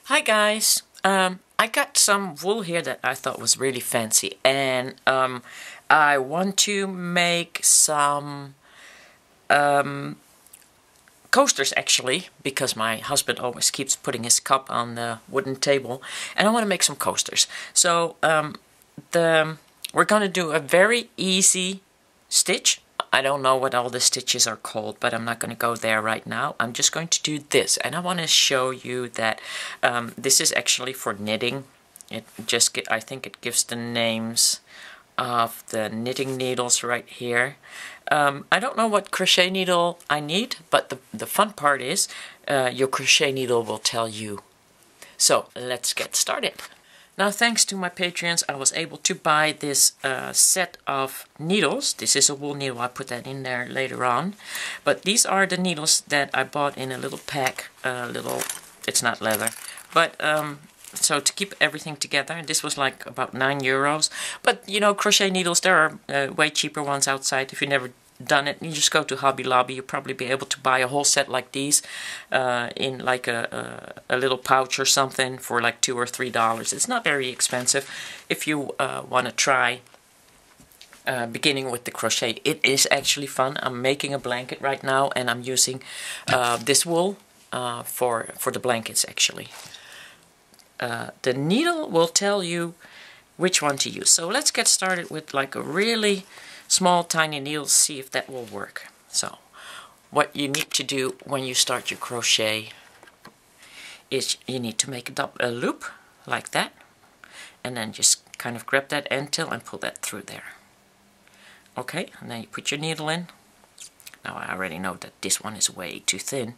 Hi guys, I got some wool here that I thought was really fancy, and I want to make some coasters actually, because my husband always keeps putting his cup on the wooden table, and I want to make some coasters. So we're gonna do a very easy stitch. I don't know what all the stitches are called, but I'm not going to go there right now. I'm just going to do this, and I want to show you that this is actually for knitting. I think it gives the names of the knitting needles right here. I don't know what crochet needle I need, but the fun part is your crochet needle will tell you. So let's get started. Now, thanks to my Patreons, I was able to buy this set of needles. This is a wool needle. I'll put that in there later on. But these are the needles that I bought in a little pack. It's not leather. But, so to keep everything together, this was like about €9. But, you know, crochet needles, there are way cheaper ones outside. If you've never done it, you just go to Hobby Lobby. You'll probably be able to buy a whole set like these in like a little pouch or something for like $2 or $3. It's not very expensive if you want to try beginning with the crochet. It is actually fun. I'm making a blanket right now, and I'm using this wool for the blankets actually. The needle will tell you which one to use. So let's get started with like a really small tiny needle, see if that will work. So what you need to do when you start your crochet is you need to make a loop like that, and then just kind of grab that end tail and pull that through there. Okay, and then you put your needle in. Now I already know that this one is way too thin,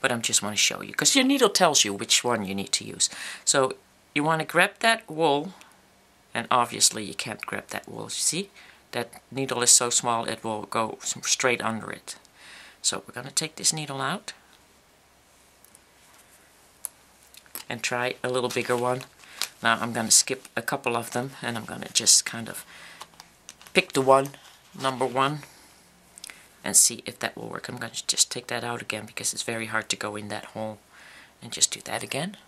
but I just want to show you because your needle tells you which one you need to use. So you want to grab that wool, and obviously you can't grab that wool, you see? That needle is so small it will go straight under it. So we're going to take this needle out and try a little bigger one. Now I'm going to skip a couple of them, and I'm going to just kind of pick the number one, and see if that will work. I'm going to just take that out again because it's very hard to go in that hole, and just do that again.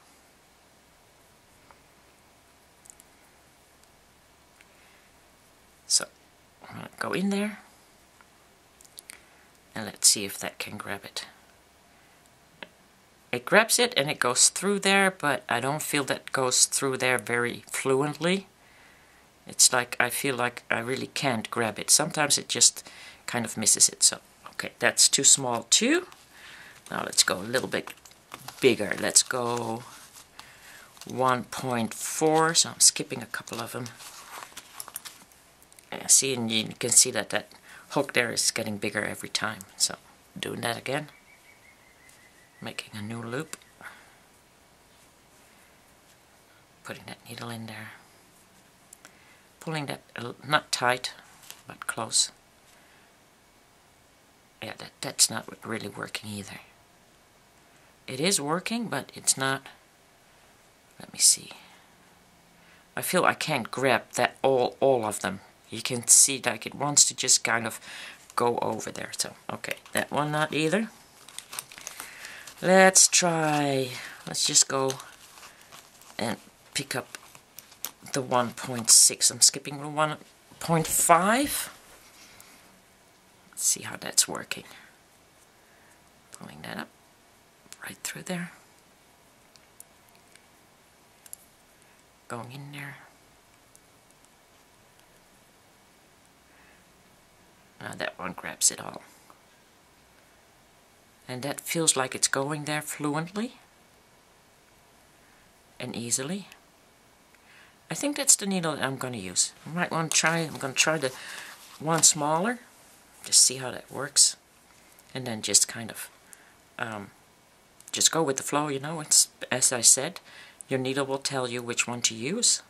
So I'm going to go in there, and let's see if that can grab it. It grabs it and it goes through there, but I don't feel that goes through there very fluently. It's like I feel like I really can't grab it. Sometimes it just kind of misses it. So, okay, that's too small too. Now let's go a little bit bigger. Let's go 1.4, so I'm skipping a couple of them. See, and you can see that that hook there is getting bigger every time. So, doing that again. Making a new loop. Putting that needle in there. Pulling that, not tight, but close. Yeah, that's not really working either. It is working, but it's not. Let me see. I feel I can't grab that all of them. You can see like it wants to just kind of go over there. So, okay, that one not either. Let's just go and pick up the 1.6. I'm skipping the 1.5. Let's see how that's working. Pulling that up right through there. Going in there. Now that one grabs it all. And that feels like it's going there fluently and easily. I think that's the needle that I'm going to use. I might want to try, I'm going to try the one smaller, just see how that works. And then just kind of, just go with the flow, you know. It's, as I said, your needle will tell you which one to use.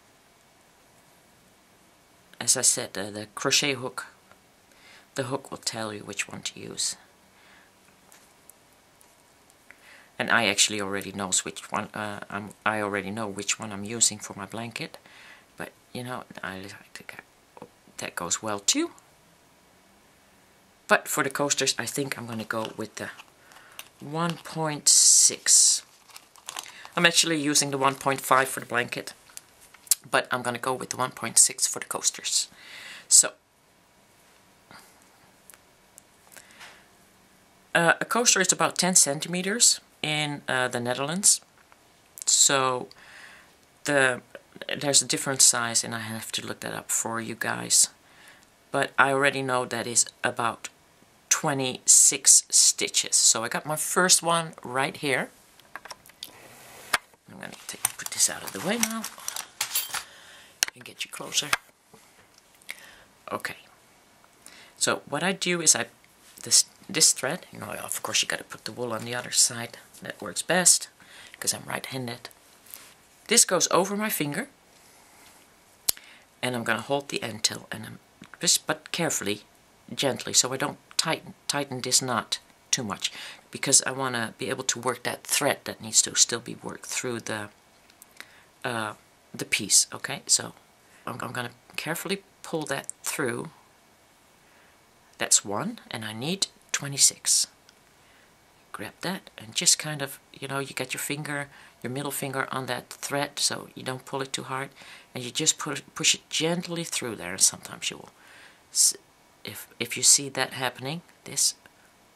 As I said, the crochet hook, the hook will tell you which one to use. And I actually already knows which one. I already know which one I'm using for my blanket, but you know, I think that goes well too. But for the coasters, I think I'm going to go with the 1.6. I'm actually using the 1.5 for the blanket, but I'm going to go with the 1.6 for the coasters. So, a coaster is about 10 centimeters in the Netherlands. So, there's a different size, and I have to look that up for you guys. But I already know that is about 26 stitches. So I got my first one right here. I'm going to put this out of the way now and get you closer. Okay. So what I do is this thread, you know, of course you got to put the wool on the other side. That works best because I'm right-handed. This goes over my finger, and I'm going to hold the end till, and I'm but carefully, gently, so I don't tighten this knot too much, because I want to be able to work that thread that needs to still be worked through the piece. Okay, so I'm going to carefully pull that through. That's one, and I need 26. Grab that and just kind of, you know, you get your middle finger on that thread, so you don't pull it too hard, and you just push it gently through there. And sometimes you will, if you see that happening, this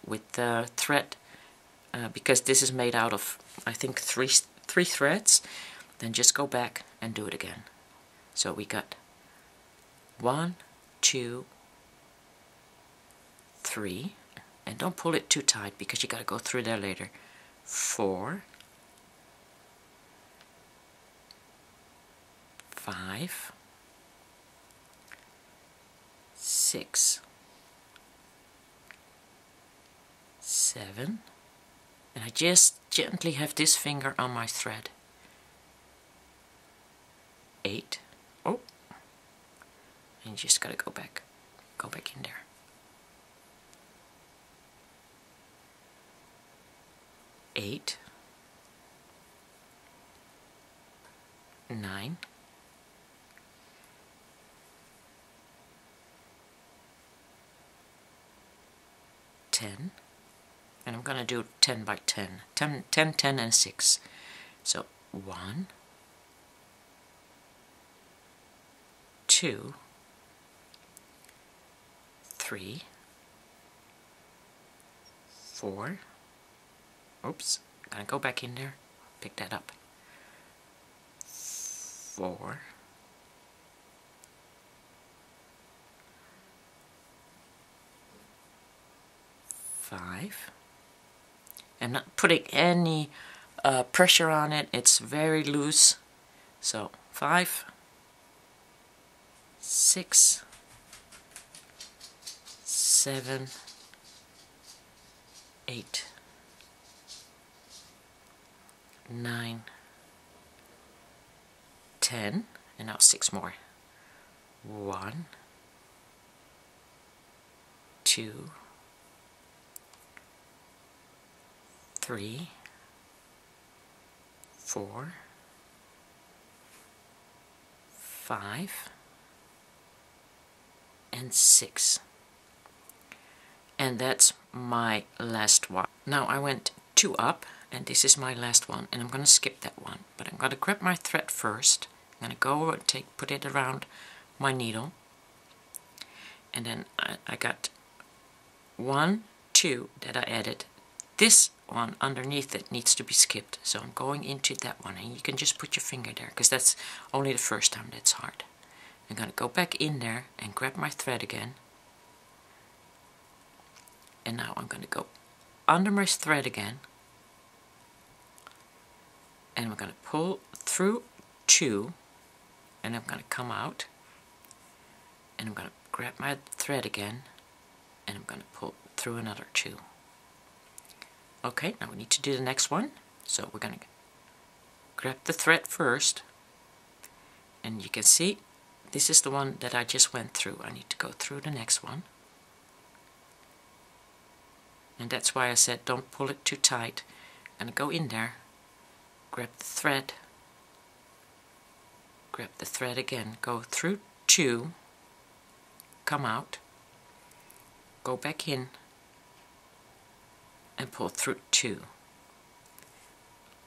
with the thread, because this is made out of, I think, three threads, then just go back and do it again. So we got 1, 2, 3, and don't pull it too tight because you got to go through there later. 4, 5, 6, 7, and I just gently have this finger on my thread. 8, oh, and you just gotta go back in there. 8, 9, 10, and I'm going to do 10 by 10. 10, 10, and 6. So 1, 2, 3, 4, oops, gotta go back in there, pick that up. 4, 5. I'm not putting any pressure on it, it's very loose. So 5, 6, 7, 8, 9, 10, and now 6 more. 1, 2, 3, 4, 5, and 6. And that's my last one. Now I went 2 up, and this is my last one, and I'm going to skip that one. But I'm going to grab my thread first. I'm going to go and put it around my needle. And then I got 1, 2 that I added. This one underneath it needs to be skipped, so I'm going into that one, and you can just put your finger there because that's only the first time that's hard. I'm going to go back in there and grab my thread again, and now I'm going to go under my thread again, and I'm going to pull through 2, and I'm going to come out, and I'm going to grab my thread again, and I'm going to pull through another 2. Okay, now we need to do the next one. So we're going to grab the thread first, and you can see this is the one that I just went through. I need to go through the next one. And that's why I said don't pull it too tight. I'm going to go in there, grab the thread again, go through 2, come out, go back in, and pull through 2.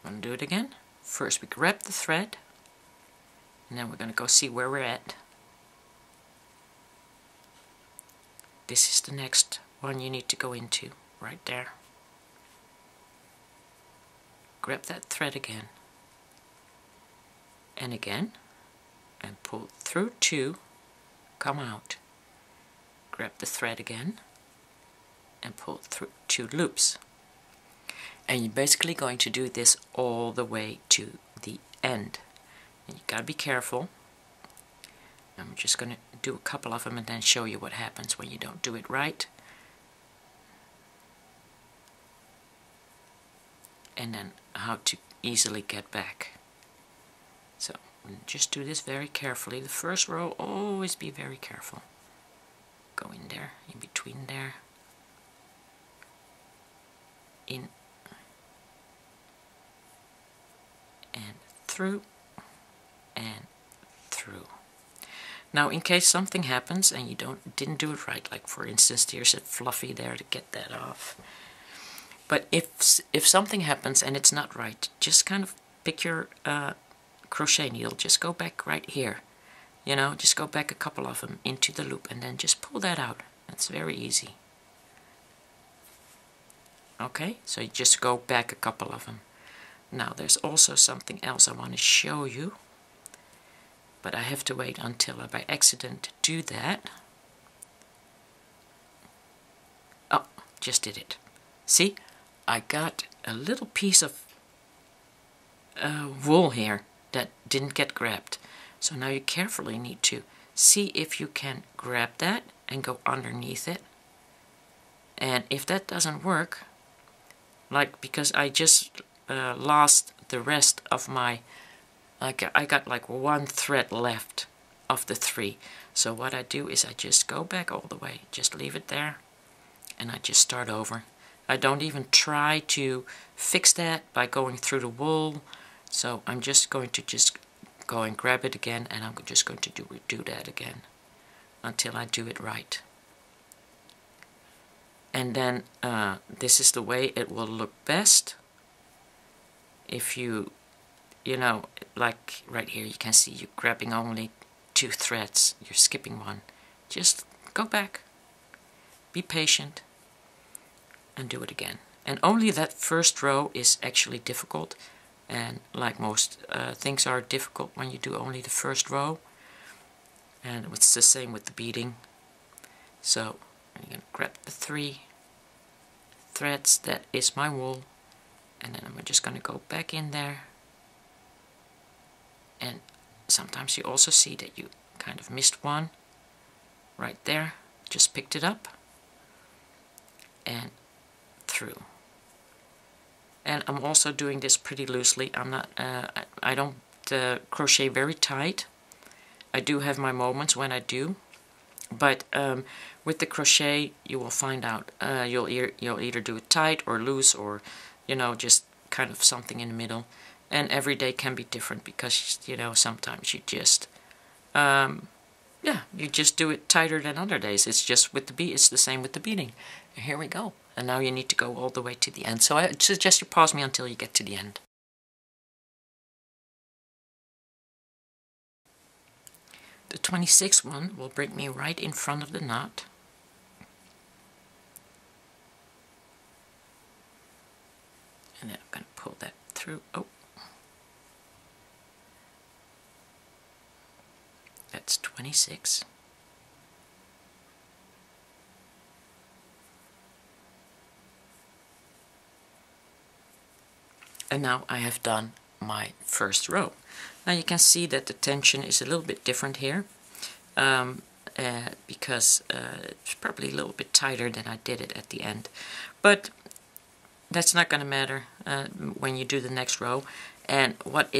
I'm going to do it again. first we grab the thread, and then we're going to go see where we're at. This is the next one you need to go into, right there. Grab that thread again, and again, and pull through 2, come out. Grab the thread again, and pull through 2 loops. And you're basically going to do this all the way to the end. And you gotta be careful. I'm just gonna do a couple of them and then show you what happens when you don't do it right. And then how to easily get back. So just do this very carefully. The first row, always be very careful. Go in there, in between there, in and through and through. Now in case something happens and you didn't do it right, like for instance there's a fluffy there to get that off. But if something happens and it's not right, just kind of pick your crochet needle, just go back right here. You know, just go back a couple of them into the loop and then just pull that out. That's very easy. Okay, so you just go back a couple of them. Now there's also something else I want to show you, but I have to wait until I by accident do that. Oh, just did it. See, I got a little piece of wool here that didn't get grabbed. So now you carefully need to see if you can grab that and go underneath it. And if that doesn't work, like because I just lost the rest of my, I got like 1 thread left of the 3. So what I do is I just go back all the way, just leave it there, and I just start over. I don't even try to fix that by going through the wool. So I'm just going to go and grab it again, and I'm just going to do that again until I do it right. And then this is the way it will look best. If you know, like right here, you can see you're grabbing only 2 threads. You're skipping one. Just go back, be patient, and do it again. And only that first row is actually difficult. And like most things are difficult when you do only the first row. And it's the same with the beading. So I'm going to grab the 3 threads, that is my wool, and then I'm just going to go back in there. And sometimes you also see that you kind of missed one right there. Just picked it up and through. And I'm also doing this pretty loosely. I'm not. I don't crochet very tight. I do have my moments when I do, but with the crochet, you will find out. You'll either do it tight or loose, or just kind of something in the middle. And every day can be different because sometimes you just you just do it tighter than other days. It's just with the it's the same with the beading. And here we go. And now you need to go all the way to the end. So I suggest you pause me until you get to the end. The 26th one will bring me right in front of the knot. And then I'm going to pull that through. Oh. That's 26. And now I have done my first row. Now you can see that the tension is a little bit different here, because it's probably a little bit tighter than I did it at the end. But that's not going to matter when you do the next row. And what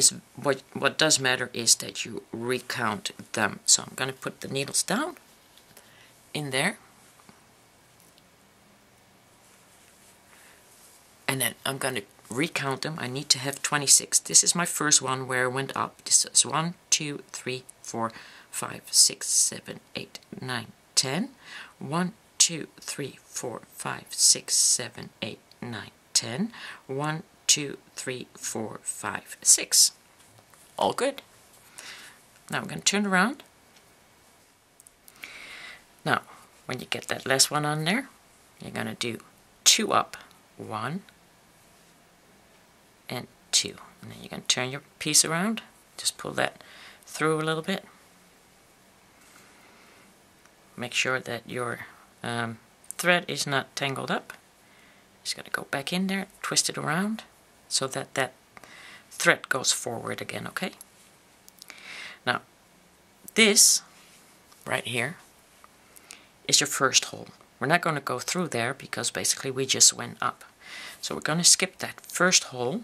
does matter is that you recount them. So I'm going to put the needles down in there. And then I'm going to recount them. I need to have 26. This is my first one where I went up. This is 1, 2, 3, 4, 5, 6, 7, 8, 9, 10. 1, 2, 3, 4, 5, 6, 7, 8, 9, 10. 1, 2, 3, 4, 5, 6. All good. Now I'm going to turn around. Now, when you get that last one on there, you're going to do 2 up, 1 and 2. And then you're going to turn your piece around. Just pull that through a little bit. Make sure that your thread is not tangled up. Just got to go back in there, twist it around so that that thread goes forward again, okay? Now, this right here is your first hole. We're not going to go through there because basically we just went up. So we're going to skip that first hole.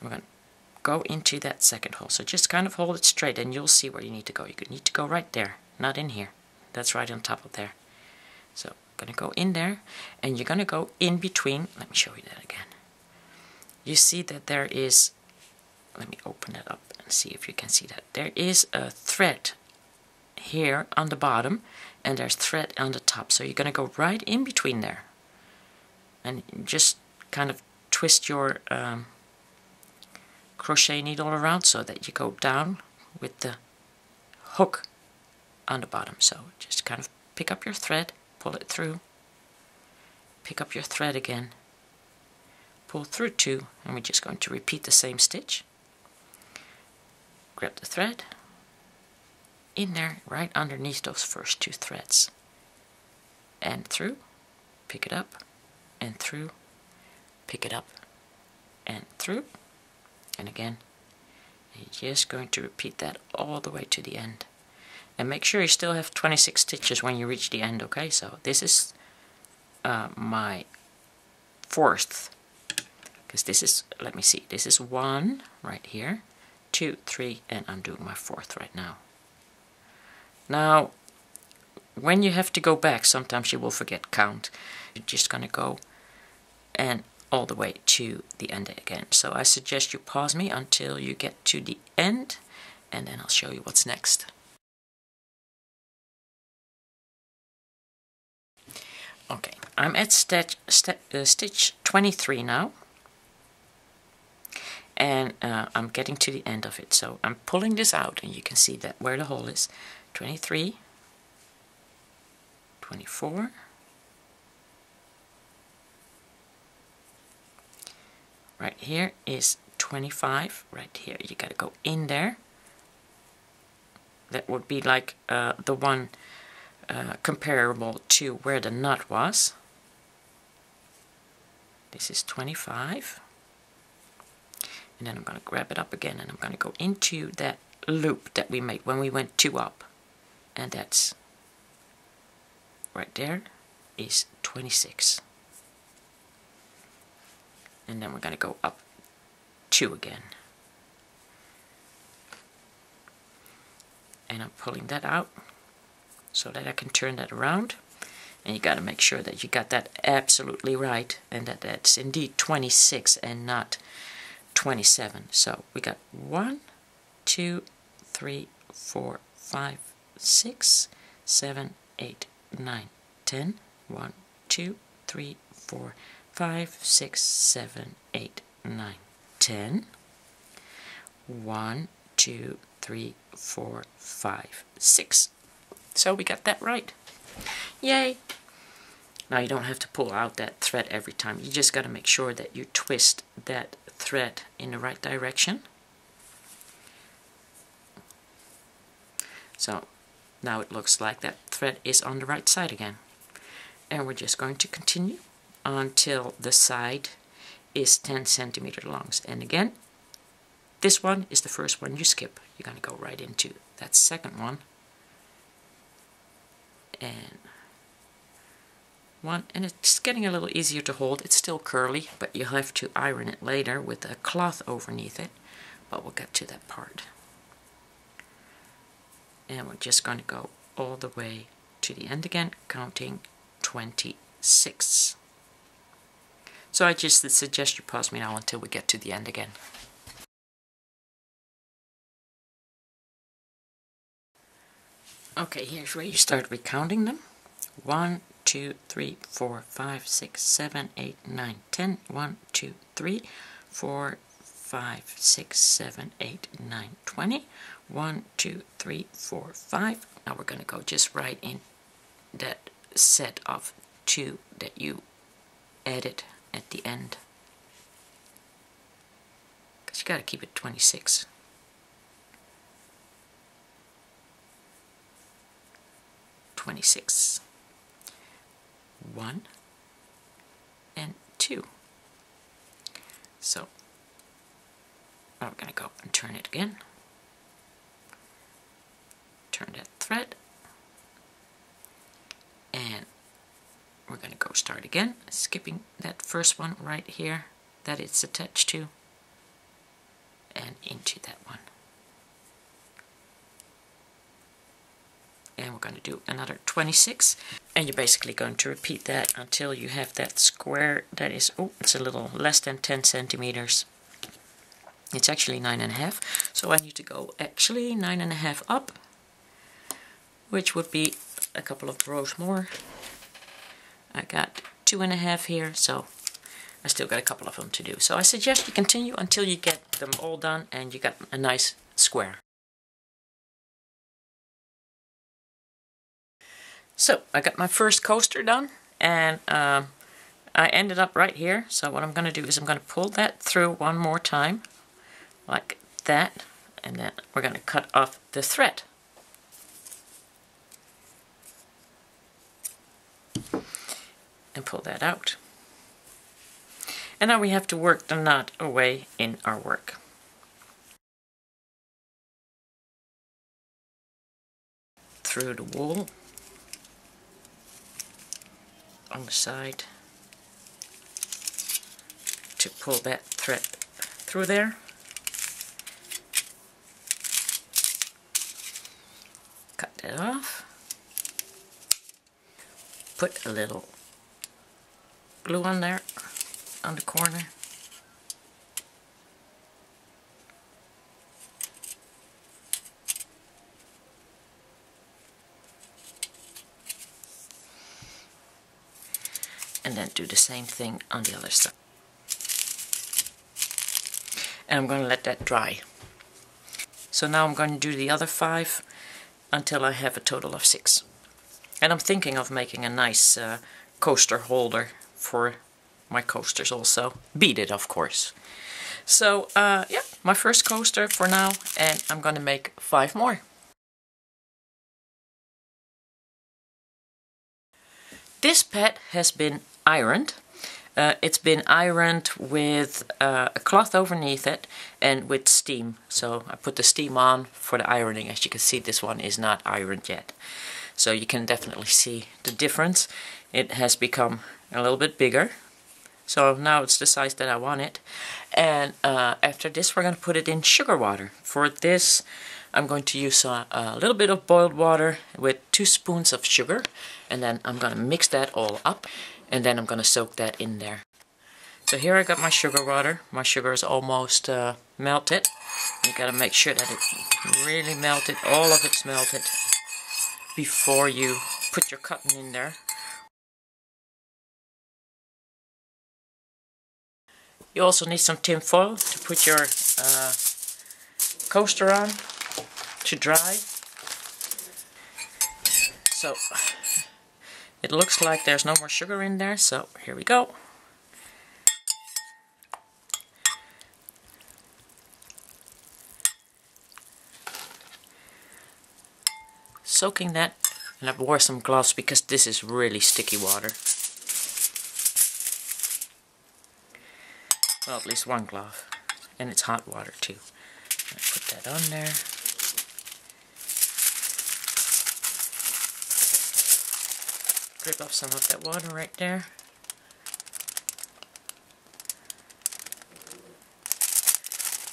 We're going to go into that second hole. So just kind of hold it straight and you'll see where you need to go. You need to go right there, not in here. That's right on top of there. So I'm going to go in there and you're going to go in between. Let me show you that again. You see that there is, let me open it up and see if you can see that. There is a thread here on the bottom and there's thread on the top. So you're going to go right in between there. And just kind of twist your crochet needle around so that you go down with the hook on the bottom. So just kind of pick up your thread, pull it through, pick up your thread again, pull through 2, and we're just going to repeat the same stitch. Grab the thread in there right underneath those first 2 threads and through, pick it up and through, pick it up and through, and again. And you're just going to repeat that all the way to the end. And make sure you still have 26 stitches when you reach the end, okay? So this is my 4th, because this is, let me see, this is 1 right here, 2, 3, and I'm doing my 4th right now. Now, when you have to go back, sometimes you will forget count. You're just going to go and all the way to the end again. So I suggest you pause me until you get to the end, and then I'll show you what's next. Okay, I'm at stitch 23 now, and I'm getting to the end of it. So I'm pulling this out, and you can see that where the hole is. 23, 24, right here is 25, right here. You gotta go in there. That would be like the one comparable to where the knot was. This is 25. And then I'm going to grab it up again and I'm going to go into that loop that we made when we went 2 up. And that's right there is 26. And then we're going to go up 2 again. And I'm pulling that out so that I can turn that around. And you got to make sure that you got that absolutely right and that that's indeed 26 and not 27. So we got 1, 2, 3, 4, 5, 6, 7, 8, 9, 10. 1, 2, 3, 4, 5, 6, 7, 8, 9, 10. 1, 2, 3, 4, 5, 6. So we got that right. Yay! Now you don't have to pull out that thread every time. You just got to make sure that you twist that thread in the right direction. So now it looks like that thread is on the right side again. And we're just going to continue until the side is 10 centimeters long. And again, this one is the first one you skip. You're going to go right into that second one. And 1, and it's getting a little easier to hold. It's still curly, but you'll have to iron it later with a cloth underneath it, but we'll get to that part. And we're just going to go all the way to the end again, counting 26. So I just suggest you pause me now until we get to the end again. Okay, here's where you start recounting them. 1, 2, 3, 4, 5, 6, 7, 8, 9, 10. 1, 2, 3, 4, 5, 6, 7, 8, 9, 20. 1, 2, 3, 4, 5. Now we're going to go just right in that set of 2 that you added at the end. Because you got to keep it 26. 26. 1 and 2. So now we're going to go and turn it again. Turn that thread. And we're going to go start again, skipping that first one right here that it's attached to, and into that one. And we're going to do another 26, and you're basically going to repeat that until you have that square that is, oh, it's a little less than 10 centimeters. It's actually 9.5, so I need to go actually 9.5 up, which would be a couple of rows more. I got 2.5 here, so I still got a couple of them to do. So I suggest you continue until you get them all done and you got a nice square. So I got my first coaster done, and I ended up right here. So what I'm going to do is I'm going to pull that through one more time, like that, and then we're going to cut off the thread. And pull that out. And now we have to work the knot away in our work. Through the wool on the side to pull that thread through there. Cut that off. Put a little glue on there on the corner. And then do the same thing on the other side. And I'm going to let that dry. So now I'm going to do the other 5 until I have a total of 6. And I'm thinking of making a nice coaster holder for my coasters also. Beaded, of course. So, yeah, my first coaster for now, and I'm going to make 5 more. This pad has been ironed. It's been ironed with a cloth underneath it and with steam. So I put the steam on for the ironing. As you can see, this one is not ironed yet. So you can definitely see the difference. It has become a little bit bigger. So now it's the size that I want it. And after this we're going to put it in sugar water. For this I'm going to use a little bit of boiled water with 2 spoons of sugar. And then I'm going to mix that all up. And then I'm going to soak that in there. So here I got my sugar water. My sugar is almost melted. You got to make sure that it really melted. All of it's melted before you put your cotton in there. You also need some tin foil to put your coaster on to dry. So it looks like there's no more sugar in there, so here we go. Soaking that, and I wore some gloves because this is really sticky water. Well, at least one glove, and it's hot water too. I put that on there. Drip off some of that water right there.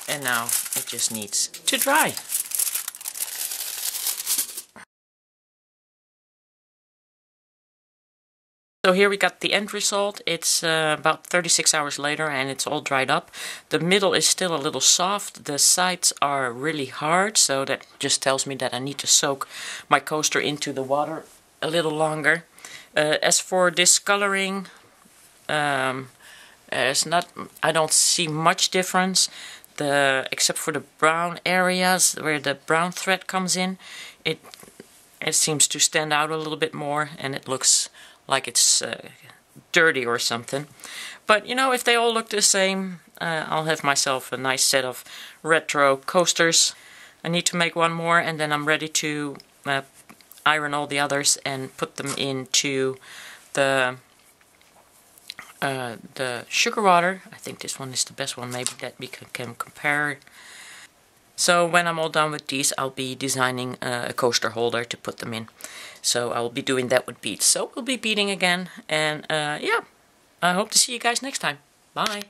And now it just needs to dry. So here we got the end result. It's about 36 hours later and it's all dried up. The middle is still a little soft. The sides are really hard, so that just tells me that I need to soak my coaster into the water a little longer. As for discoloring, It's not. I don't see much difference. Except for the brown areas where the brown thread comes in, it seems to stand out a little bit more, and it looks like it's dirty or something. But you know, if they all look the same, I'll have myself a nice set of retro coasters. I need to make one more, and then I'm ready to iron all the others and put them into the sugar water. I think this one is the best one, maybe that we can compare. So when I'm all done with these, I'll be designing a coaster holder to put them in. So I'll be doing that with beads. So we'll be beading again, and yeah, I hope to see you guys next time. Bye!